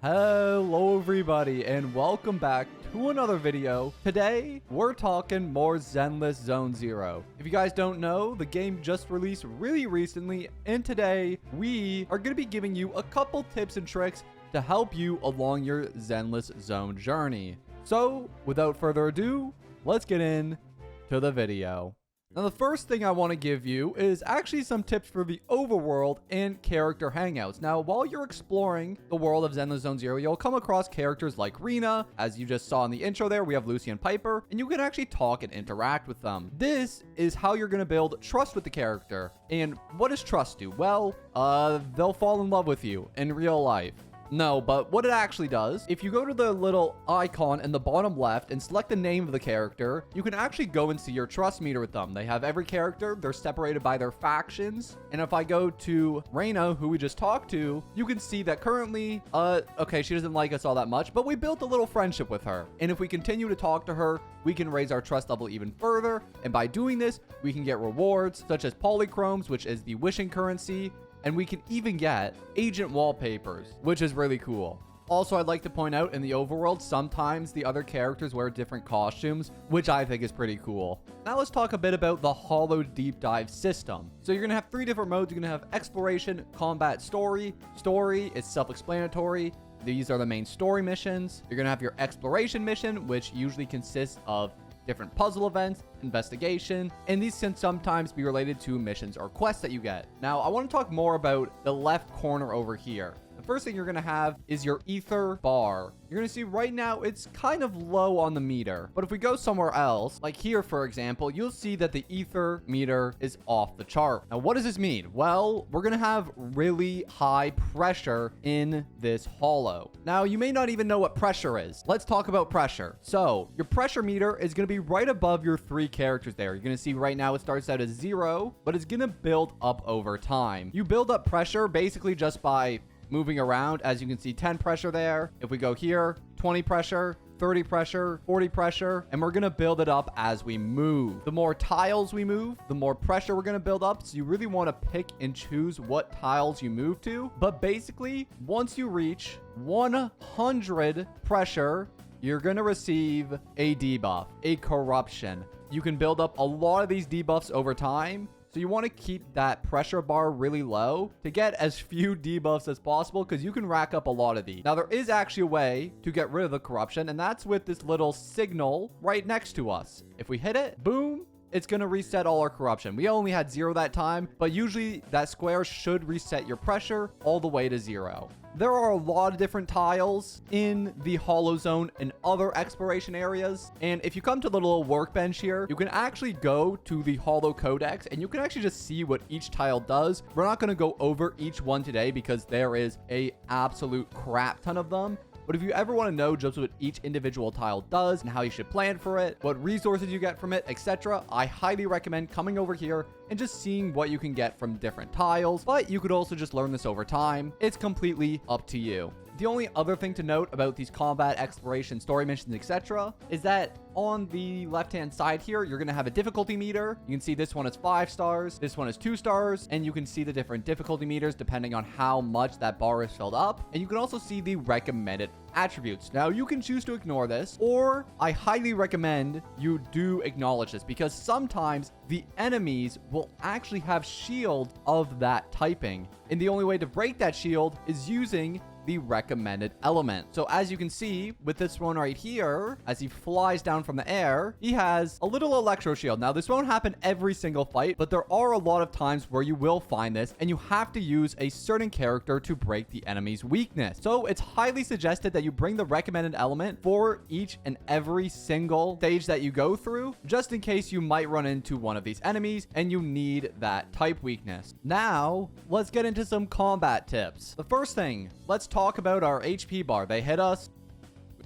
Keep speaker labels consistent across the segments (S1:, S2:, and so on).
S1: Hello everybody and welcome back to another video. Today we're talking more Zenless Zone Zero. If you guys don't know, the game just released really recently, and today we are going to be giving you a couple tips and tricks to help you along your Zenless Zone journey. So without further ado, let's get in to the video. Now, the first thing I want to give you is actually some tips for the overworld and character hangouts. Now, while you're exploring the world of Zenless Zone Zero, you'll come across characters like Rena. As you just saw in the intro there, we have Lucy and Piper, and you can actually talk and interact with them. This is how you're going to build trust with the character. And what does trust do? Well, they'll fall in love with you in real life. No, but what it actually does, if you go to the little icon in the bottom left and select the name of the character, you can actually go and see your trust meter with them. They have every character, they're separated by their factions. And if I go to Rena, who we just talked to, you can see that currently, okay, she doesn't like us all that much, but we built a little friendship with her. And if we continue to talk to her, we can raise our trust level even further. And by doing this, we can get rewards such as polychromes, which is the wishing currency. And we can even get agent wallpapers, which is really cool. Also, I'd like to point out in the overworld, sometimes the other characters wear different costumes, which I think is pretty cool. Now let's talk a bit about the Hollow Deep Dive system. So you're going to have three different modes. You're going to have exploration, combat, story. Story is self-explanatory. These are the main story missions. You're going to have your exploration mission, which usually consists of different puzzle events, investigation, and these can sometimes be related to missions or quests that you get. Now, I want to talk more about the left corner over here. The first thing you're going to have is your ether bar. You're going to see right now it's kind of low on the meter. But if we go somewhere else, like here, for example, you'll see that the ether meter is off the chart. Now, what does this mean? Well, we're going to have really high pressure in this hollow. Now, you may not even know what pressure is. Let's talk about pressure. So your pressure meter is going to be right above your three characters there. You're going to see right now it starts out as 0, but it's going to build up over time. You build up pressure basically just by moving around. As you can see, 10 pressure there. If we go here, 20 pressure, 30 pressure, 40 pressure, and we're going to build it up as we move. The more tiles we move, the more pressure we're going to build up. So you really want to pick and choose what tiles you move to. But basically, once you reach 100 pressure, you're going to receive a debuff, a corruption. You can build up a lot of these debuffs over time. So you want to keep that pressure bar really low to get as few debuffs as possible, because you can rack up a lot of these. Now, there is actually a way to get rid of the corruption, and that's with this little signal right next to us. If we hit it, boom, it's going to reset all our corruption. We only had 0 that time, but usually that square should reset your pressure all the way to 0. There are a lot of different tiles in the Hollow Zone and other exploration areas. And if you come to the little workbench here, you can actually go to the Hollow Codex and you can actually just see what each tile does. We're not going to go over each one today because there is a absolute crap ton of them. But if you ever want to know just what each individual tile does and how you should plan for it, what resources you get from it, etc., I highly recommend coming over here and just seeing what you can get from different tiles. But you could also just learn this over time. It's completely up to you. The only other thing to note about these combat, exploration, story missions, etc., is that on the left-hand side here, you're going to have a difficulty meter. You can see this one is 5 stars, this one is 2 stars, and you can see the different difficulty meters depending on how much that bar is filled up. And you can also see the recommended attributes. Now, you can choose to ignore this, or I highly recommend you do acknowledge this, because sometimes the enemies will actually have shield of that typing. And the only way to break that shield is using the recommended element. So as you can see with this one right here, as he flies down from the air, he has a little electro shield. Now, this won't happen every single fight, but there are a lot of times where you will find this, and you have to use a certain character to break the enemy's weakness. So it's highly suggested that you bring the recommended element for each and every single stage that you go through, just in case you might run into one of these enemies and you need that type weakness. Now, let's get into some combat tips. The first thing, let's talk about our HP bar. They hit us,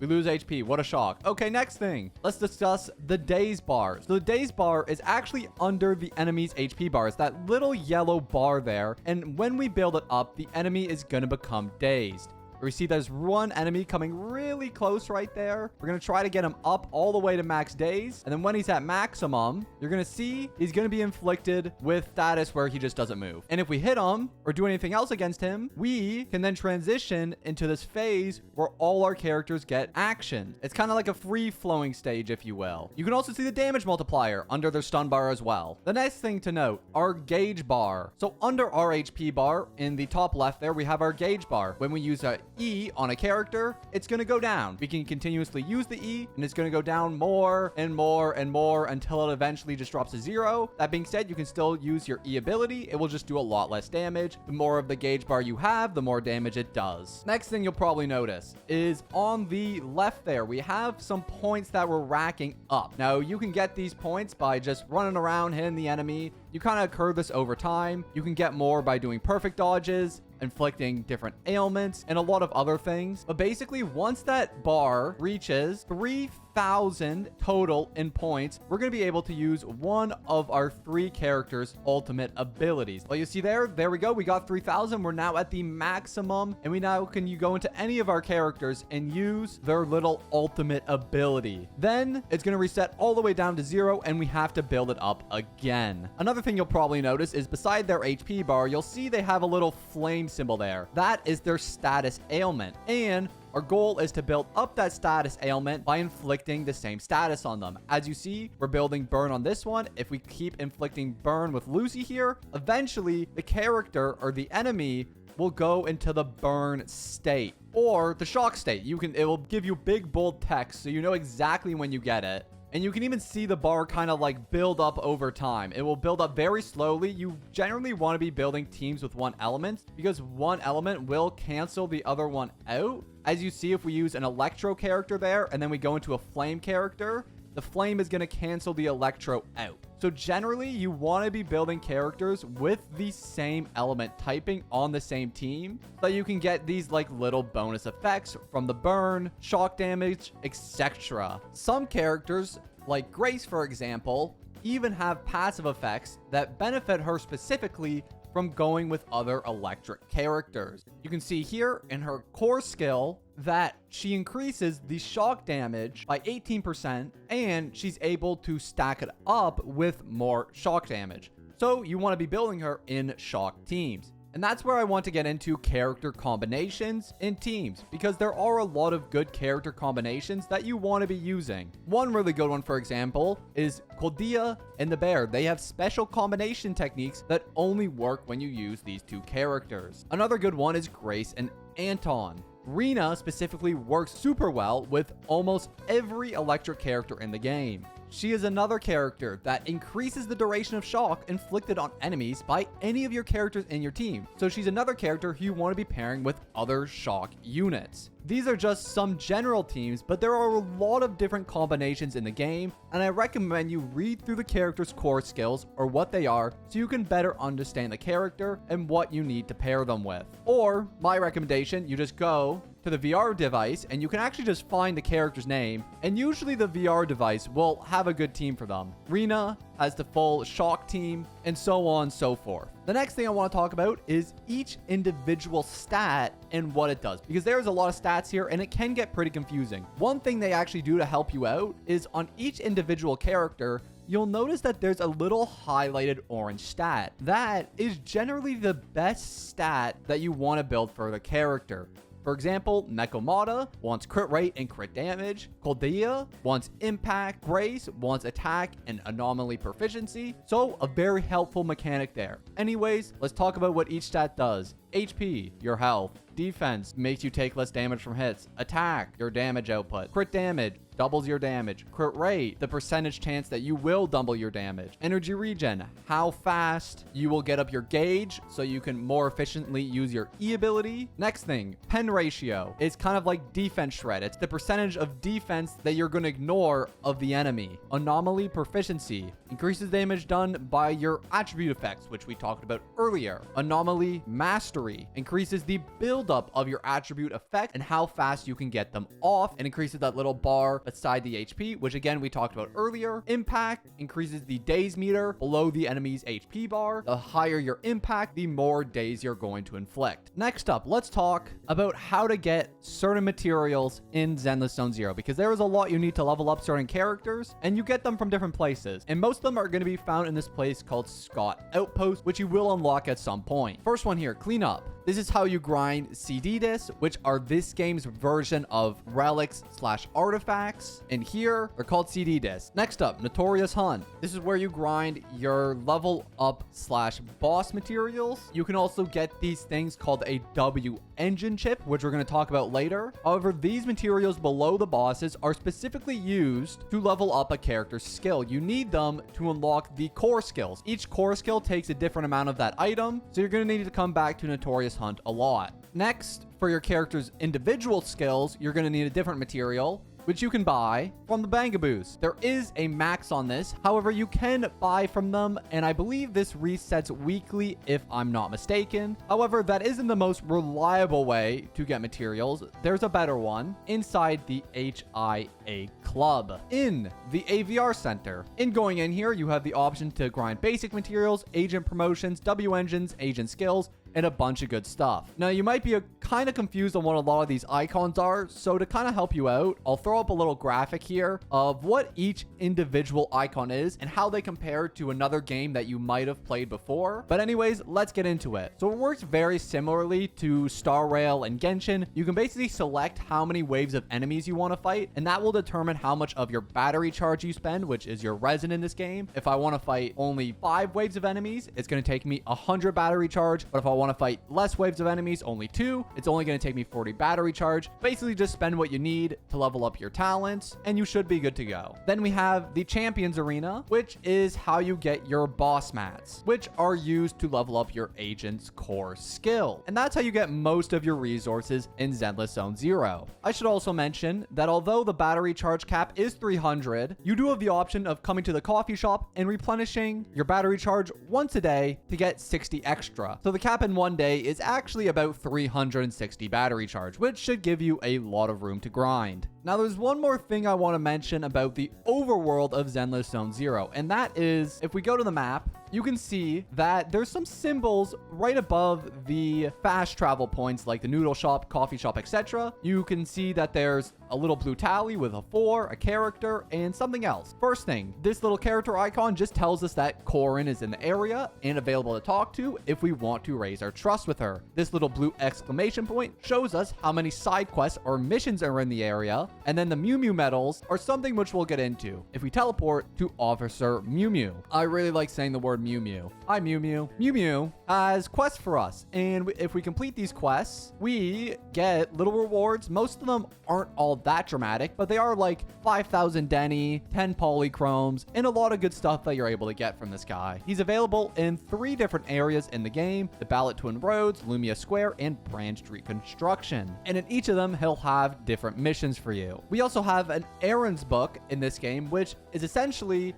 S1: we lose HP. What a shock. Okay, next thing. Let's discuss the daze bar. So the daze bar is actually under the enemy's HP bar. It's that little yellow bar there. And when we build it up, the enemy is going to become dazed. We see there's one enemy coming really close right there. We're going to try to get him up all the way to max days. And then when he's at maximum, you're going to see he's going to be inflicted with status where he just doesn't move. And if we hit him or do anything else against him, we can then transition into this phase where all our characters get action. It's kind of like a free-flowing stage, if you will. You can also see the damage multiplier under their stun bar as well. The next thing to note, our gauge bar. So under our HP bar, in the top left there, we have our gauge bar. When we use a E on a character, it's going to go down. We can continuously use the E, and it's going to go down more and more and more until it eventually just drops to 0. That being said, you can still use your E ability. It will just do a lot less damage. The more of the gauge bar you have, the more damage it does. Next thing you'll probably notice is on the left there, we have some points that we're racking up. Now, you can get these points by just running around, hitting the enemy. You kind of accrue this over time. You can get more by doing perfect dodges, inflicting different ailments, and a lot of other things. But basically, once that bar reaches 3,000 total in points, we're going to be able to use one of our 3 characters' ultimate abilities. Well, you see there we go. We got 3,000. We're now at the maximum, and we now can go into any of our characters and use their little ultimate ability. Then it's going to reset all the way down to 0, and we have to build it up again. Another thing you'll probably notice is beside their HP bar, you'll see they have a little flame symbol there. That is their status ailment. And our goal is to build up that status ailment by inflicting the same status on them. As you see, we're building burn on this one. If we keep inflicting burn with Lucy here, eventually the character or the enemy will go into the burn state or the shock state. It will give you big bold text so you know exactly when you get it. And you can even see the bar kind of like build up over time. It will build up very slowly. You generally want to be building teams with one element because one element will cancel the other one out. As you see, if we use an electro character there and then we go into a flame character, the flame is going to cancel the electro out. So generally, you want to be building characters with the same element typing on the same team so you can get these like little bonus effects from the burn, shock damage, etc. Some characters, like Grace for example, even have passive effects that benefit her specifically from going with other electric characters. You can see here in her core skill that she increases the shock damage by 18% and she's able to stack it up with more shock damage. So you want to be building her in shock teams. And that's where I want to get into character combinations in teams, because there are a lot of good character combinations that you want to be using. One really good one, for example, is Cordia and the Bear. They have special combination techniques that only work when you use these 2 characters. Another good one is Grace and Anton. Rena specifically works super well with almost every electric character in the game. She is another character that increases the duration of shock inflicted on enemies by any of your characters in your team. So she's another character who you want to be pairing with other shock units. These are just some general teams, but there are a lot of different combinations in the game, and I recommend you read through the character's core skills or what they are so you can better understand the character and what you need to pair them with. Or, my recommendation, you just go to the VR device and you can actually just find the character's name, and usually the VR device will have a good team for them. Rena has the full shock team, and so on and so forth. The next thing I want to talk about is each individual stat and what it does, because there's a lot of stats here and it can get pretty confusing. One thing they actually do to help you out is on each individual character, you'll notice that there's a little highlighted orange stat. That is generally the best stat that you want to build for the character. For example, Nekomata wants crit rate and crit damage. Cordia wants impact. Grace wants attack and anomaly proficiency. So a very helpful mechanic there. Anyways, let's talk about what each stat does. HP, your health. Defense makes you take less damage from hits. Attack, your damage output. Crit damage doubles your damage. Crit rate, the percentage chance that you will double your damage. Energy regen, how fast you will get up your gauge so you can more efficiently use your E ability. Next thing, pen ratio is kind of like defense shred. It's the percentage of defense that you're going to ignore of the enemy. Anomaly proficiency increases damage done by your attribute effects, which we talked about earlier. Anomaly mastery increases the buildup of your attribute effect and how fast you can get them off, and increases that little bar beside the HP, which again we talked about earlier. Impact increases the days meter below the enemy's HP bar. The higher your impact, the more days you're going to inflict. Next up, let's talk about how to get certain materials in Zenless Zone Zero, because there is a lot you need to level up certain characters, and you get them from different places. And most of them are going to be found in this place called Scott Outpost, which you will unlock at some point. First one here, clean up. This is how you grind CD discs, which are this game's version of relics / artifacts. And here, they're called CD discs. Next up, Notorious Hunt. This is where you grind your level up / boss materials. You can also get these things called a W engine chip, which we're going to talk about later. However, these materials below the bosses are specifically used to level up a character's skill. You need them to unlock the core skills. Each core skill takes a different amount of that item, so you're going to need to come back to Notorious Hunt a lot. Next, for your character's individual skills, you're going to need a different material, which you can buy from the Bangaboos. There is a max on this. However, you can buy from them, and I believe this resets weekly if I'm not mistaken. However, that isn't the most reliable way to get materials. There's a better one inside the HIA Club in the AVR Center. In going in here, you have the option to grind basic materials, agent promotions, W engines, agent skills, and a bunch of good stuff. Now, you might be kind of confused on what a lot of these icons are, so to kind of help you out, I'll throw up a little graphic here of what each individual icon is and how they compare to another game that you might have played before. But anyways, let's get into it. So it works very similarly to Star Rail and Genshin. You can basically select how many waves of enemies you want to fight, and that will determine how much of your battery charge you spend, which is your resin in this game. If I want to fight only 5 waves of enemies, it's going to take me 100 battery charge, but if I want to fight less waves of enemies, only 2, it's only going to take me 40 battery charge. Basically, just spend what you need to level up your talents, and you should be good to go. Then we have the Champions Arena, which is how you get your boss mats, which are used to level up your agent's core skill. And that's how you get most of your resources in Zenless Zone Zero. I should also mention that although the battery charge cap is 300, you do have the option of coming to the coffee shop and replenishing your battery charge once a day to get 60 extra. So the cap in one day is actually about 360 battery charge, which should give you a lot of room to grind. Now, there's one more thing I want to mention about the overworld of Zenless Zone Zero, and that is, if we go to the map, you can see that there's some symbols right above the fast travel points like the noodle shop, coffee shop, etc. You can see that there's a little blue tally with a 4, a character, and something else. First thing, this little character icon just tells us that Corin is in the area and available to talk to if we want to raise our trust with her. This little blue exclamation point shows us how many side quests or missions are in the area, and then the Mewmew medals are something which we'll get into if we teleport to Officer Mewmew. I really like saying the word Mewmew. Hi, Mewmew. Mewmew has quests for us, and if we complete these quests, we get little rewards. Most of them aren't all that dramatic, but they are like 5,000 Denny, 10 polychromes, and a lot of good stuff that you're able to get from this guy. He's available in 3 different areas in the game: the Ballot Twin Roads, Lumia Square, and Branch Street Construction. And in each of them, he'll have different missions for you. We also have an Errands book in this game, which is essentially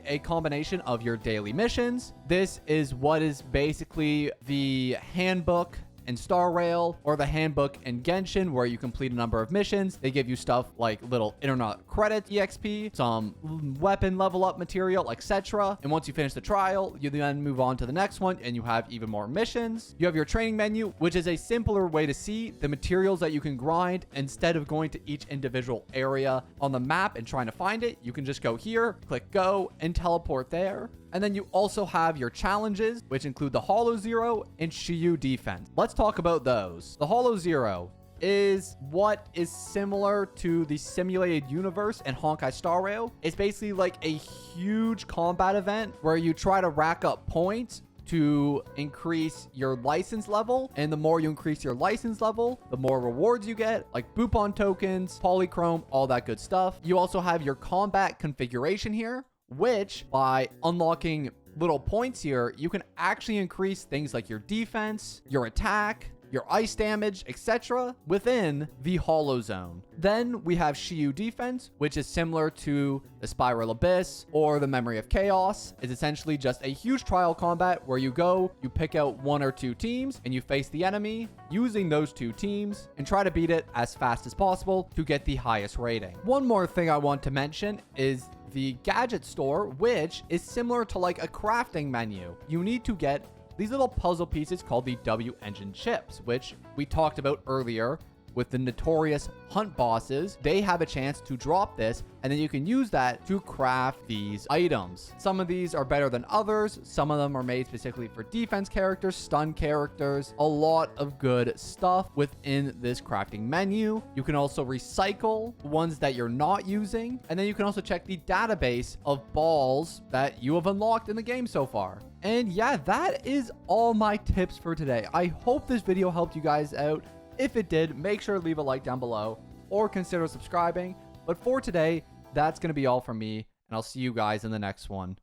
S1: a combination of your daily missions. This is what is basically the handbook in Star Rail, or the handbook in Genshin, where you complete a number of missions. They give you stuff like little internet credit EXP, some weapon level up material, etc. And once you finish the trial, you then move on to the next one and you have even more missions. You have your training menu, which is a simpler way to see the materials that you can grind. Instead of going to each individual area on the map and trying to find it, you can just go here, click go, and teleport there. And then you also have your challenges, which include the Hollow Zero and Shiyu Defense. Let's talk about those. The Hollow Zero is what is similar to the simulated universe in Honkai Star Rail. It's basically like a huge combat event where you try to rack up points to increase your license level, and the more you increase your license level, the more rewards you get, like Boopon tokens, polychrome, all that good stuff. You also have your combat configuration here, which by unlocking little points here, you can actually increase things like your defense, your attack, your ice damage, etc. within the Hollow Zone. Then we have Shiyu Defense, which is similar to the Spiral Abyss or the Memory of Chaos. It's essentially just a huge trial combat where you go, you pick out 1 or 2 teams, and you face the enemy using those 2 teams and try to beat it as fast as possible to get the highest rating. One more thing I want to mention is the gadget store, which is similar to like a crafting menu. You need to get these little puzzle pieces called the W engine chips, which we talked about earlier with the notorious hunt bosses. They have a chance to drop this, and then you can use that to craft these items. Some of these are better than others. Some of them are made specifically for defense characters, stun characters, a lot of good stuff within this crafting menu. You can also recycle ones that you're not using, and then you can also check the database of balls that you have unlocked in the game so far. And yeah, that is all my tips for today. I hope this video helped you guys out. If it did, make sure to leave a like down below or consider subscribing. But for today, that's going to be all from me, and I'll see you guys in the next one.